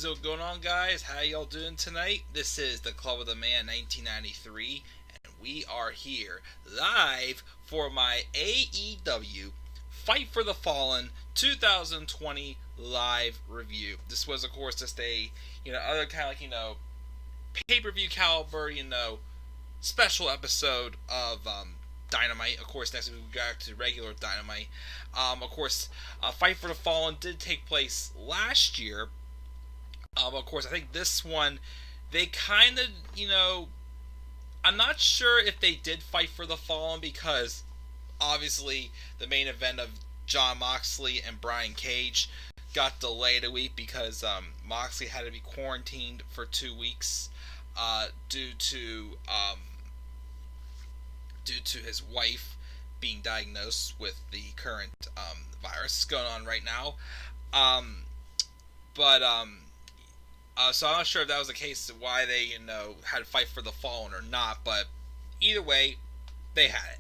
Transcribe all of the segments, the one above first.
What's going on, guys? How y'all doing tonight? This is the Club of the Man 1993, and we are here live for my AEW Fight for the Fallen 2020 live review. This was, of course, just a other kind of pay-per-view caliber special episode of Dynamite. Of course, next week we go back to regular Dynamite. Of course, Fight for the Fallen did take place last year. Of course, I think this one, they kind of, I'm not sure if they did Fight for the Fallen because, obviously, the main event of Jon Moxley and Brian Cage got delayed a week because Moxley had to be quarantined for 2 weeks due to his wife being diagnosed with the current virus going on right now. So I'm not sure if that was the case why they had to Fight for the Fallen or not, but either way, they had it.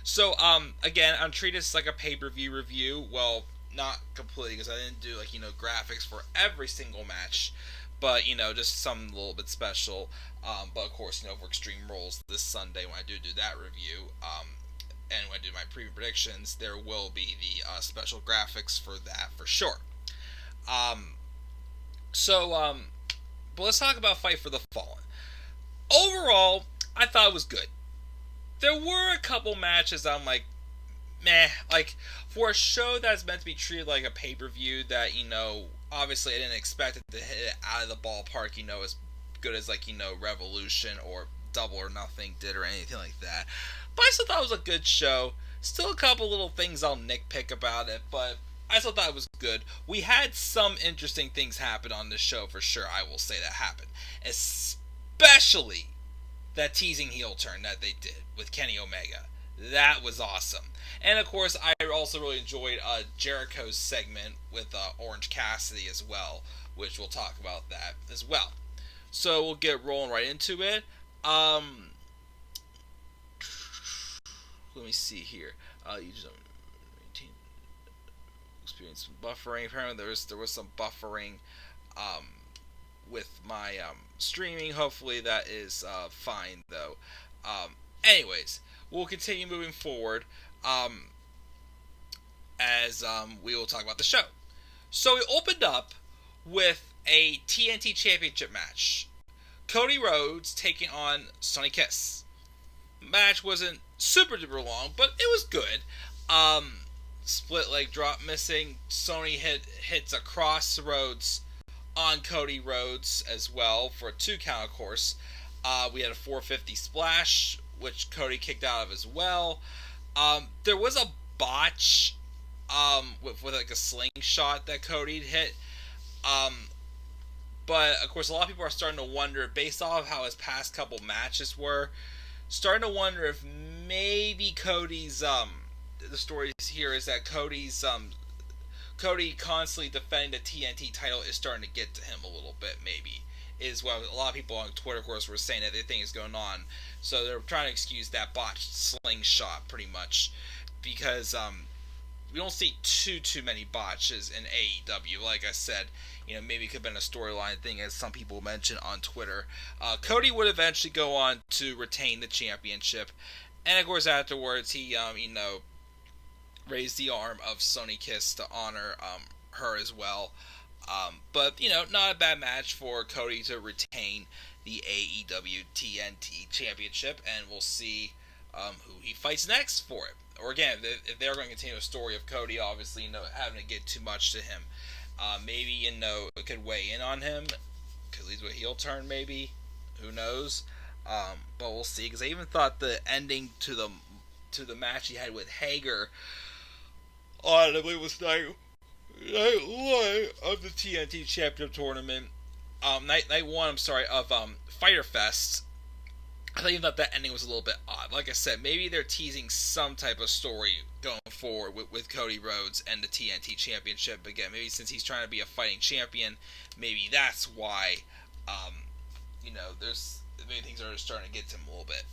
So again, I'm treating this like a pay-per-view review. Well, not completely because I didn't do graphics for every single match, but just some little bit special. But of course, for Extreme Rules this Sunday when I do that review, and when I do my preview predictions, there will be the special graphics for that for sure. But let's talk about Fight for the Fallen. Overall, I thought it was good. There were a couple matches I'm like, meh. Like, for a show that's meant to be treated like a pay-per-view that, obviously I didn't expect it to hit it out of the ballpark, as good as, Revolution or Double or Nothing did or anything like that. But I still thought it was a good show. Still a couple little things I'll nitpick about it, but I still thought it was good. We had some interesting things happen on this show for sure. I will say that happened. Especially that teasing heel turn that they did with Kenny Omega. That was awesome. And of course, I also really enjoyed Jericho's segment with Orange Cassidy as well, which we'll talk about that as well. So we'll get rolling right into it. Let me see here. You just experience some buffering. Apparently there was some buffering with my streaming. Hopefully that is fine though. Anyways, we'll continue moving forward as we will talk about the show. So we opened up with a TNT Championship match. Cody Rhodes taking on Sonny Kiss. Match wasn't super duper long, but it was good. Split leg drop missing. Sonny hits a crossroads on Cody Rhodes as well for a 2 count, of course. We had a 450 splash, which Cody kicked out of as well. There was a botch with like a slingshot that Cody hit. But of course, a lot of people are starting to wonder, based off of how his past couple matches were, starting to wonder if maybe Cody's the story here is that Cody constantly defending the TNT title is starting to get to him a little bit, maybe, is what a lot of people on Twitter, of course, were saying that they think is going on. So they're trying to excuse that botched slingshot, pretty much, because we don't see too many botches in AEW. Like I said, maybe it could have been a storyline thing, as some people mentioned on Twitter. Cody would eventually go on to retain the championship, and of course afterwards he, raised the arm of Sonny Kiss to honor her as well. But not a bad match for Cody to retain the AEW TNT Championship, and we'll see who he fights next for it. Or again, if they're going to continue a story of Cody, obviously, having to get too much to him, maybe it could weigh in on him, could lead to a heel turn, maybe. Who knows? But we'll see. Because I even thought the ending to the match he had with Hager on, I believe it was night 1 of the TNT Championship Tournament, night 1, of Fyter Fest. I even thought that ending was a little bit odd. Like I said, maybe they're teasing some type of story going forward with Cody Rhodes and the TNT Championship. Again, maybe since he's trying to be a fighting champion, maybe that's why, there's maybe things are starting to get to him a little bit.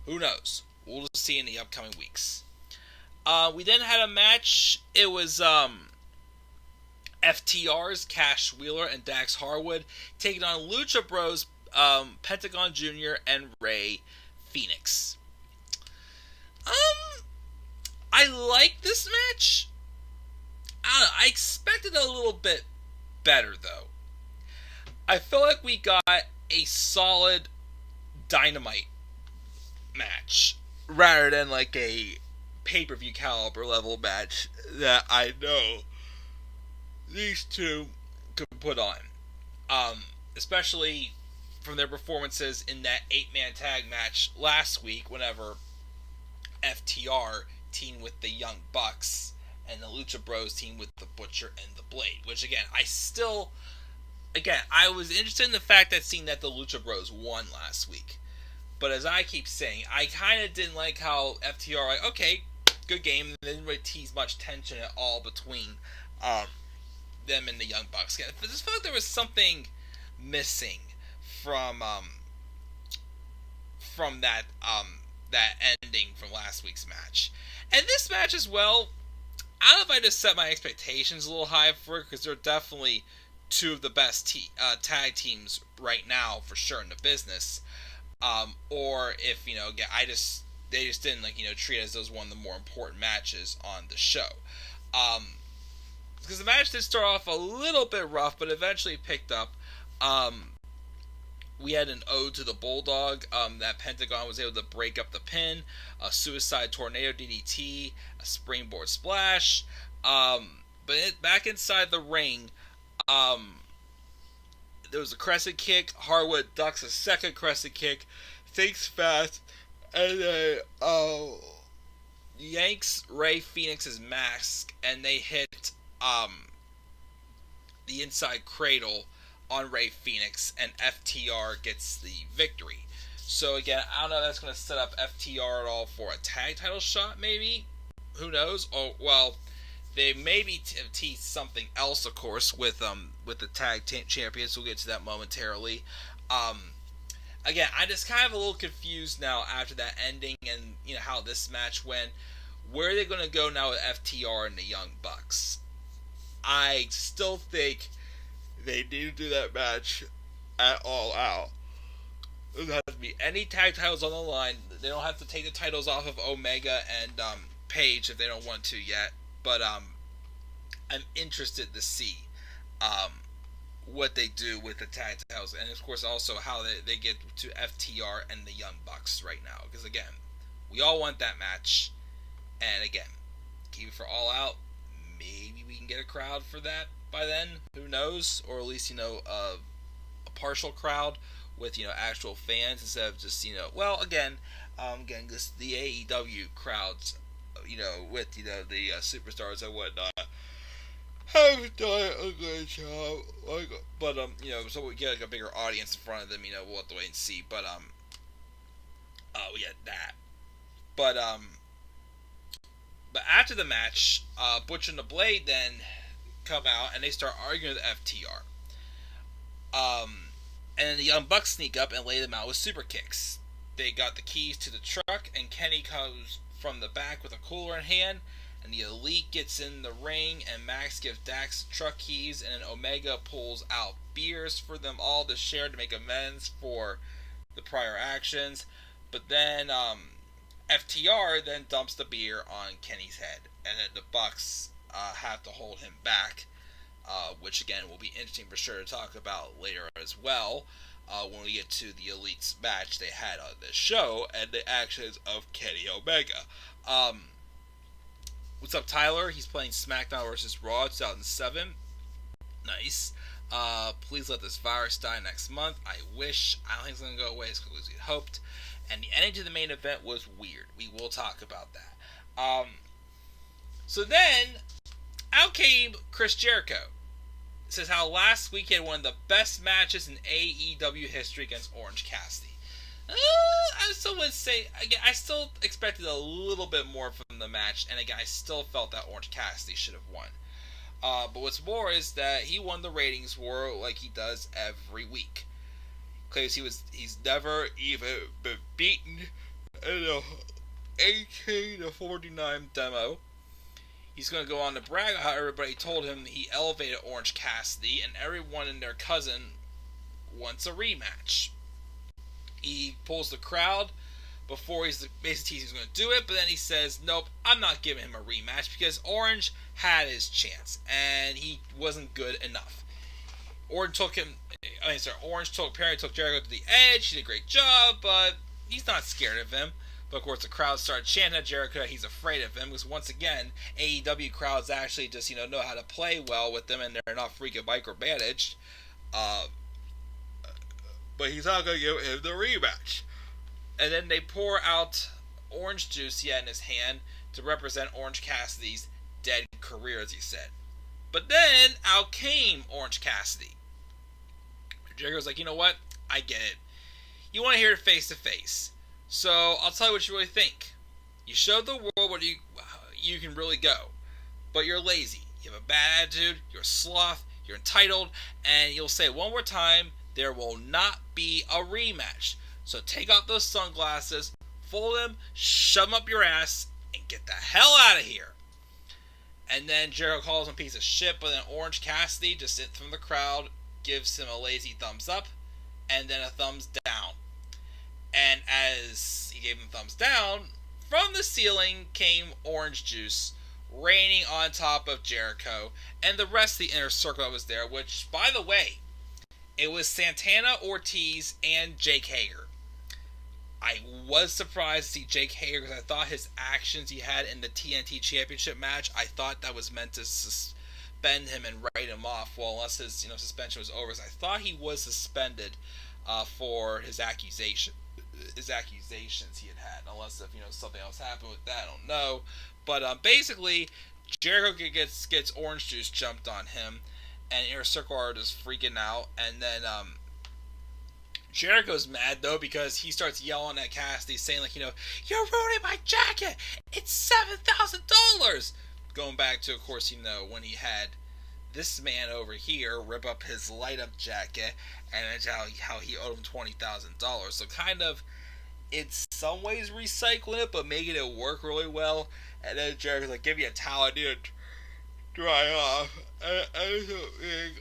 Who knows? We'll just see in the upcoming weeks. We then had a match. It was FTR's Cash Wheeler and Dax Harwood taking on Lucha Bros, Pentagon Jr. and Ray Phoenix. I like this match. I don't know. I expected a little bit better though. I feel like we got a solid Dynamite match rather than like a pay-per-view caliber level match that I know these two could put on. Especially from their performances in that 8-man tag match last week whenever FTR teamed with the Young Bucks and the Lucha Bros teamed with the Butcher and the Blade. Which again, I was interested in the fact that seeing that the Lucha Bros won last week. But as I keep saying, I kind of didn't like how FTR, like, okay, good game. They didn't really tease much tension at all between them and the Young Bucks. I just felt like there was something missing from that ending from last week's match. And this match as well, I don't know if I just set my expectations a little high for it, because they're definitely two of the best tag teams right now, for sure, in the business. Or if, they just didn't, treat it as those one of the more important matches on the show. Because the match did start off a little bit rough, but eventually picked up. We had an ode to the Bulldog, that Pentagon was able to break up the pin, a suicide tornado DDT, a springboard splash, but back inside the ring, there was a crescent kick. Harwood ducks a second crescent kick, thinks fast, and then yanks Ray Phoenix's mask, and they hit the inside cradle on Ray Phoenix, and FTR gets the victory. So again, I don't know if that's going to set up FTR at all for a tag title shot, maybe? Who knows? Oh, well, they maybe tease something else, of course, with the tag champions. We'll get to that momentarily. Again, I just kind of a little confused now after that ending and how this match went. Where are they going to go now with FTR and the Young Bucks? I still think they need to do that match at All Out. There doesn't have to be any tag titles on the line. They don't have to take the titles off of Omega and Page if they don't want to yet. But I'm interested to see what they do with the tag titles, and of course also how they get to FTR and the Young Bucks right now. Because again, we all want that match, and again, keep it for All Out. Maybe we can get a crowd for that by then. Who knows? Or at least a partial crowd with actual fans instead of just again just the AEW crowds with the superstars and whatnot have done a good job, but so we get a bigger audience in front of them. We'll have to wait and see. But we had that. But after the match, Butcher and the Blade then come out and they start arguing with FTR. And the Young Bucks sneak up and lay them out with super kicks. They got the keys to the truck, and Kenny comes from the back with a cooler in hand, and the Elite gets in the ring, and Max gives Dax the truck keys, and then Omega pulls out beers for them all to share to make amends for the prior actions. But then FTR then dumps the beer on Kenny's head, and then the Bucks have to hold him back, which again will be interesting for sure to talk about later as well. When we get to the Elite's match they had on this show and the actions of Kenny Omega. What's up, Tyler? He's playing SmackDown vs. Raw 2007. Nice. Please let this virus die next month. I wish. I don't think it's going to go away as quickly as we hoped. And the ending to the main event was weird. We will talk about that. So then, out came Chris Jericho. It says how last week he had one of the best matches in AEW history against Orange Cassidy. I still would say, again, I still expected a little bit more from the match, and again, I still felt that Orange Cassidy should have won. But what's more is that he won the ratings war like he does every week. Claims he's never even been beaten in a 18-49 demo. He's going to go on to brag how everybody told him he elevated Orange Cassidy, and everyone and their cousin wants a rematch. He pulls the crowd before he's basically he's going to do it, but then he says, "Nope, I'm not giving him a rematch because Orange had his chance and he wasn't good enough." Orange took Perry took Jericho to the edge. He did a great job, but he's not scared of him. But of course, the crowd started chanting at Jericho that he's afraid of him because once again, AEW crowds actually just know how to play well with them and they're not freaking micromanaged. But he's not going to give him the rematch. And then they pour out orange juice he had in his hand to represent Orange Cassidy's dead career, as he said. But then out came Orange Cassidy. Jericho's like, you know what? I get it. You want to hear it face to face. So I'll tell you what you really think. You showed the world what you can really go. But you're lazy. You have a bad attitude. You're a sloth. You're entitled. And you'll say one more time, there will not be a rematch. So take off those sunglasses, fold them, shove them up your ass, and get the hell out of here. And then Jericho calls him a piece of shit, but then Orange Cassidy, just from the crowd, gives him a lazy thumbs up, and then a thumbs down. And as he gave him a thumbs down, from the ceiling came orange juice, raining on top of Jericho, and the rest of the inner circle that was there, which, by the way, it was Santana, Ortiz, and Jake Hager. I was surprised to see Jake Hager because I thought his actions he had in the TNT Championship match, I thought that was meant to suspend him and write him off. Well, unless his suspension was over, so I thought he was suspended for his accusations he had. Unless if something else happened with that, I don't know. But basically, Jericho gets orange juice jumped on him, and Inner Circle are just freaking out, and then Jericho's mad though because he starts yelling at Cassidy, saying like, you're ruining my jacket. It's $7,000. Going back to, of course, when he had this man over here rip up his light up jacket, and it's how he owed him $20,000. So kind of, in some ways recycling it, but making it work really well. And then Jericho's like, give me a towel, I need to dry off. And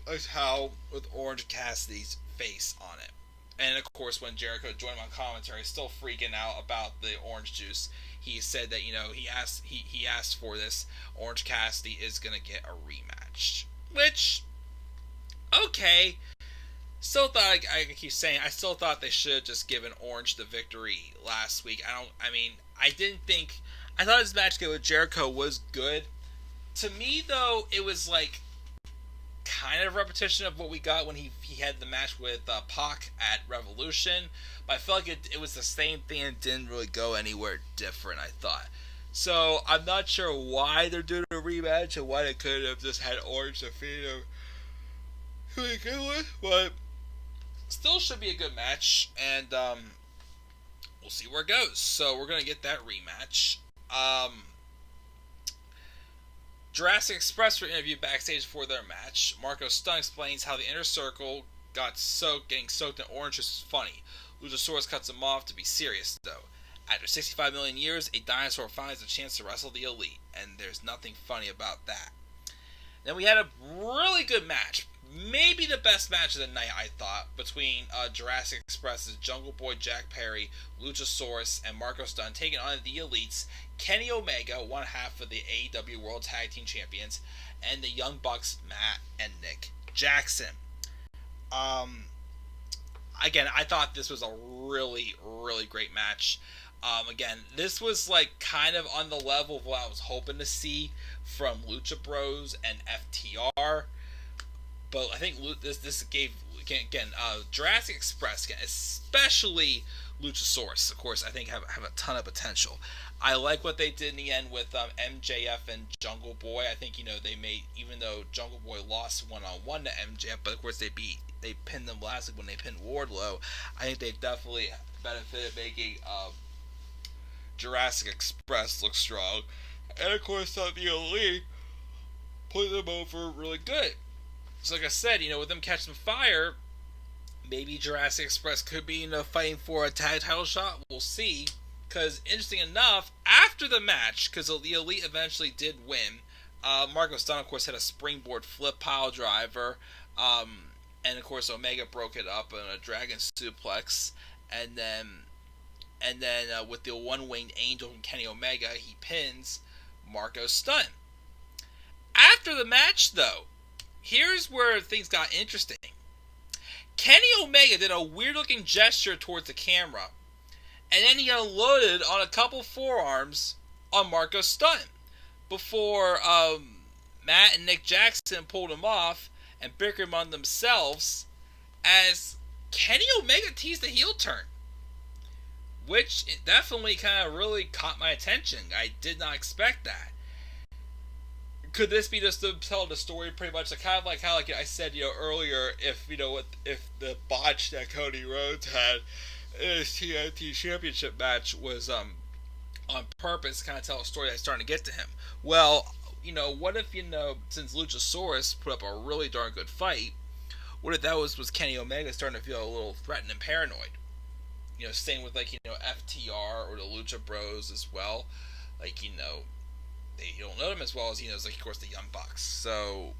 that's how with Orange Cassidy's face on it. And of course, when Jericho joined him on commentary, still freaking out about the orange juice, he said that he asked for this. Orange Cassidy is gonna get a rematch, which, okay. Still thought I keep saying I still thought they should have just given Orange the victory last week. I thought his match with Jericho was good. To me though, it was like kind of repetition of what we got when he had the match with Pac at Revolution, but I felt like it was the same thing and didn't really go anywhere different, I thought. So I'm not sure why they're doing a rematch and why they could have just had Orange defeat him to begin with, but still should be a good match, and we'll see where it goes. So we're gonna get that rematch. Jurassic Express were interviewed backstage for their match. Marco Stunt explains how the Inner Circle getting soaked in orange is funny. Luchasaurus cuts him off to be serious, though. After 65 million years, a dinosaur finds a chance to wrestle the Elite, and there's nothing funny about that. Then we had a really good match. Maybe the best match of the night, I thought, between Jurassic Express's Jungle Boy Jack Perry, Luchasaurus, and Marco Stunt taking on the Elites, Kenny Omega, one half of the AEW World Tag Team Champions, and the Young Bucks, Matt and Nick Jackson. Again, I thought this was a really, really great match. Again, this was like kind of on the level of what I was hoping to see from Lucha Bros and FTR. But I think this gave, again, Jurassic Express, especially Luchasaurus, of course, I think have a ton of potential. I like what they did in the end with MJF and Jungle Boy. I think, they made, even though Jungle Boy lost one-on-one to MJF, but of course they pinned them last week when they pinned Wardlow. I think they definitely benefited making Jurassic Express look strong. And of course, the Elite put them over really good. So like I said, with them catching fire, maybe Jurassic Express could be, fighting for a tag title shot. We'll see. Because, interesting enough, after the match, because the Elite eventually did win Marco Stunt, of course, hit a springboard flip pile driver. And of course, Omega broke it up in a dragon suplex. And then with the one-winged angel from Kenny Omega, he pins Marco Stunt. After the match, though, here's where things got interesting. Kenny Omega did a weird-looking gesture towards the camera, and then he unloaded on a couple forearms on Marco Stunt before Matt and Nick Jackson pulled him off and bickered among themselves as Kenny Omega teased a heel turn, which definitely kind of really caught my attention. I did not expect that. Could this be just to tell the story pretty much? Kind of like how I said earlier, if the botch that Cody Rhodes had in his TNT Championship match was on purpose, kind of tell a story that's starting to get to him. Well, what if since Luchasaurus put up a really darn good fight, what if that was Kenny Omega starting to feel a little threatened and paranoid? Same with FTR or the Lucha Bros as well. They don't know them as well as he knows, of course, the Young Bucks. So,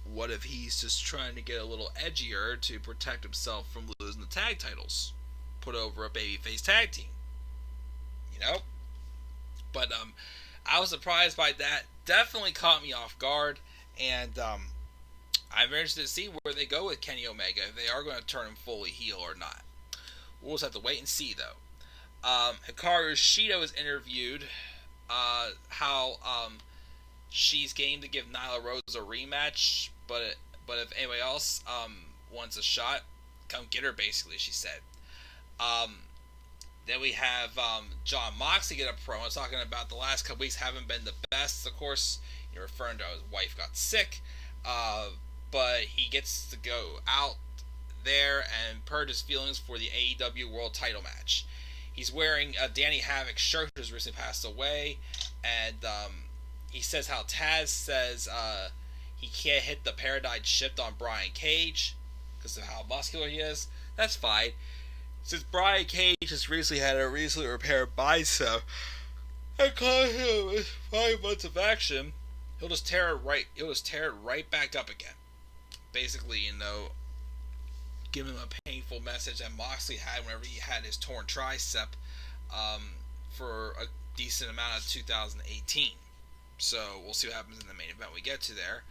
what if he's just trying to get a little edgier to protect himself from losing the tag titles? Put over a babyface tag team. But, I was surprised by that. Definitely caught me off guard. And, I'm very interested to see where they go with Kenny Omega. If they are going to turn him fully heel or not. We'll just have to wait and see, though. Hikaru Shida was interviewed. How she's game to give Nyla Rose a rematch, but if anybody else wants a shot, come get her, basically, she said. Then we have Jon Moxley get a promo talking about the last couple weeks haven't been the best. Of course, you're referring to how his wife got sick, but he gets to go out there and purge his feelings for the AEW World Title match. He's wearing a Danny Havoc shirt who's recently passed away, and he says how Taz says he can't hit the Paradigm Shift on Brian Cage because of how muscular he is. That's fine. Since Brian Cage has recently had a recently repaired bicep, and caused him with 5 months of action, he'll just tear it right back up again. Basically, give him a painful message that Moxley had whenever he had his torn tricep for a decent amount of 2018. So we'll see what happens in the main event we get to there.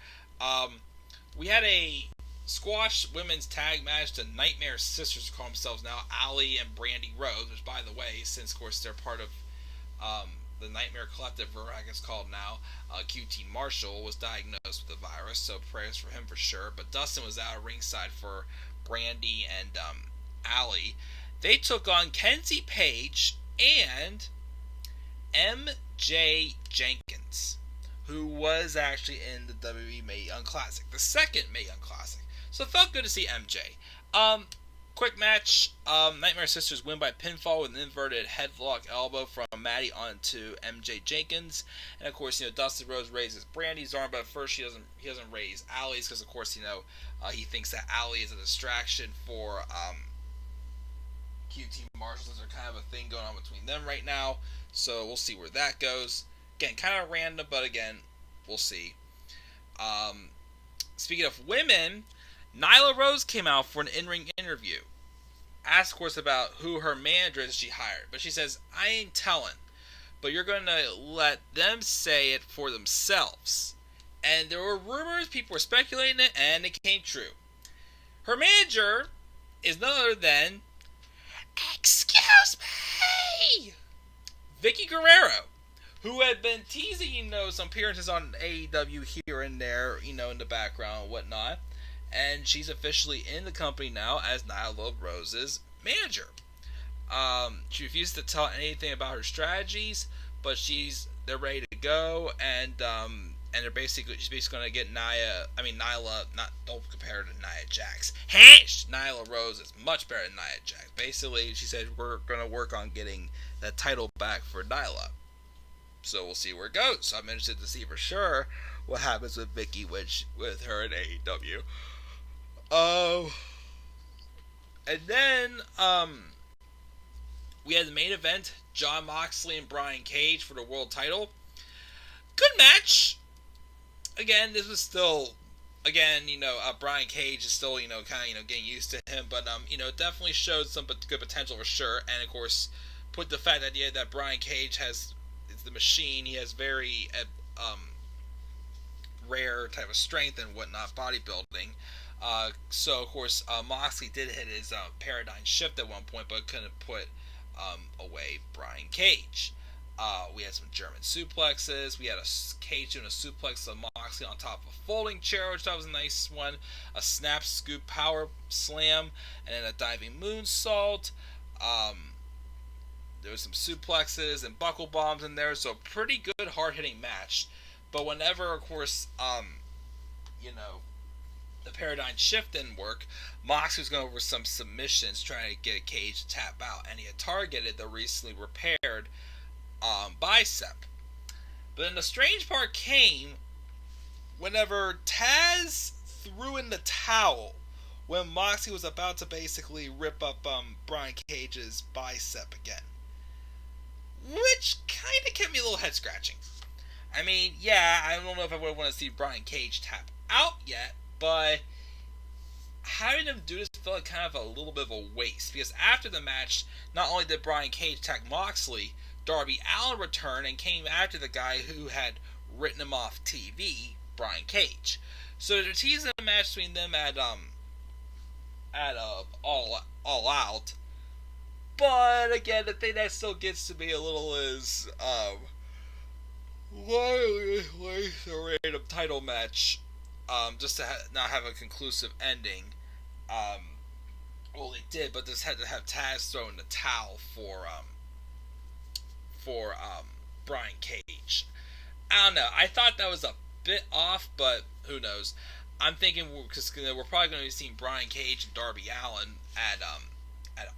We had a squash women's tag match. The Nightmare Sisters call themselves now, Allie and Brandy Rose, which, by the way, since of course they're part of the Nightmare Collective, or I guess called now, QT Marshall was diagnosed with the virus, so prayers for him for sure. But Dustin was out ringside for Brandy and Allie. They took on Kenzie Page and MJ Jenkins, who was actually in the WWE Mae Young Classic, the second Mae Young Classic. So it felt good to see MJ. Quick match. Nightmare Sisters win by pinfall with an inverted headlock elbow from Maddie onto MJ Jenkins, and of course, Dustin Rhodes raises Brandy's arm, but first he doesn't raise Allie's because of course he thinks that Allie is a distraction for QT Marshall. There's kind of a thing going on between them right now, so we'll see where that goes. Again, kind of random, but again, we'll see. Speaking of women, Nyla Rose came out for an in-ring interview. Asked, of course, about who her manager is she hired. But she says, I ain't telling. But you're going to let them say it for themselves. And there were rumors, people were speculating it, and it came true. Her manager is none other than, excuse me, Vicky Guerrero, who had been teasing, some appearances on AEW here and there, in the background and whatnot. And she's officially in the company now as Nyla Rose's manager. She refused to tell anything about her strategies, but they're ready to go, and she's basically going to get Nyla. Don't compare her to Nia Jax. Nyla Rose is much better than Nia Jax. Basically, she said we're going to work on getting that title back for Nyla. So we'll see where it goes. I'm interested to see for sure what happens with Vicky with her in AEW. And then we had the main event, Jon Moxley and Brian Cage for the world title. Good match. again, this was still, again, Brian Cage is still, kind of, getting used to him, but, it definitely showed some good potential for sure, and of course, put the fact that Brian Cage is the machine. He has very, rare type of strength and whatnot, bodybuilding. So of course, Moxley did hit his paradigm shift at one point, but couldn't put away Brian Cage. We had some German suplexes. We had a Cage doing a suplex of Moxley on top of a folding chair, which that was a nice one. A snap scoop power slam, and then a diving moonsault. There was some suplexes and buckle bombs in there, so pretty good hard hitting match. But whenever, of course, the paradigm shift didn't work, Moxley was going over some submissions trying to get Cage to tap out, and he had targeted the recently repaired bicep. But then the strange part came whenever Taz threw in the towel when Moxley was about to basically rip up Brian Cage's bicep again. Which kind of kept me a little head scratching. I mean, yeah, I don't know if I would want to see Brian Cage tap out yet, but having him do this felt like kind of a little bit of a waste, because after the match, not only did Brian Cage attack Moxley, Darby Allin returned and came after the guy who had written him off TV, Brian Cage. So they're teasing a match between them at All Out. But again, the thing that still gets to me a little is why waste a random title match just to not have a conclusive ending. Well, they did, but this had to have Taz throw in the towel for Brian Cage. I don't know. I thought that was a bit off, but who knows? I'm thinking we're probably going to be seeing Brian Cage and Darby Allin at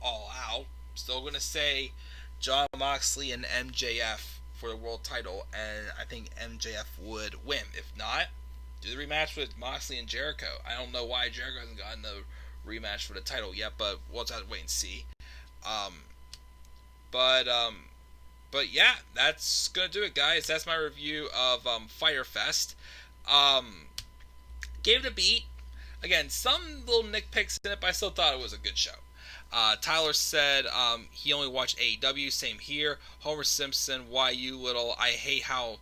All Out. Still going to say Jon Moxley and MJF for the world title, and I think MJF would win. If not, do the rematch with Moxley and Jericho. I don't know why Jericho hasn't gotten the rematch for the title yet, but we'll have to wait and see. But yeah, that's gonna do it, guys. That's my review of Fyter Fest. Gave it a beat. Again, some little nitpicks in it, but I still thought it was a good show. Tyler said he only watched AEW. Same here. Homer Simpson, why you little? I hate how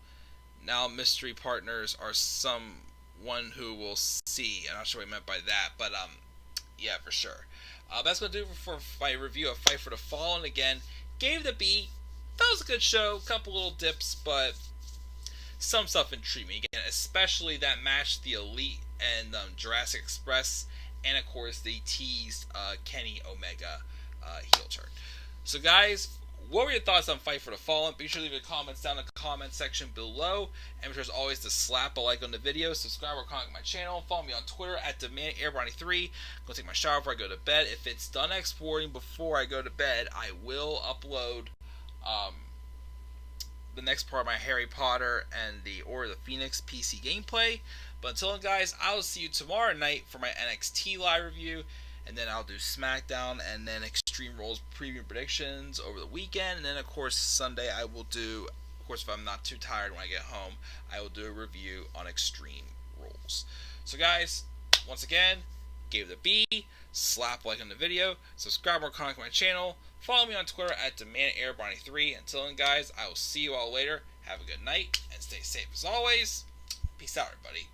now mystery partners are someone who will see. I'm not sure what he meant by that, but yeah, for sure. That's going to do it for my review of Fight for the Fallen. Again, gave the beat. That was a good show. Couple little dips, but some stuff intrigued me. Again, especially that match, the Elite and Jurassic Express. And of course, they teased Kenny Omega heel turn. So guys, what were your thoughts on Fight for the Fallen? Be sure to leave your comments down in the comment section below. And be sure as always to slap a like on the video, subscribe or comment on my channel, follow me on Twitter at DemandAirBronny3. Go take my shower before I go to bed. If it's done exporting before I go to bed, I will upload the next part of my Harry Potter and the Order of the Phoenix PC gameplay. But until then, guys, I will see you tomorrow night for my NXT live review, and then I'll do SmackDown and then Extreme Rules preview predictions over the weekend, and then of course Sunday I will do, of course if I'm not too tired when I get home, I will do a review on Extreme Rules. So guys, once again, give it a B, slap like on the video, subscribe or comment on my channel, follow me on Twitter at DemandAirBronny3. Until then, guys, I will see you all later. Have a good night and stay safe as always. Peace out, everybody.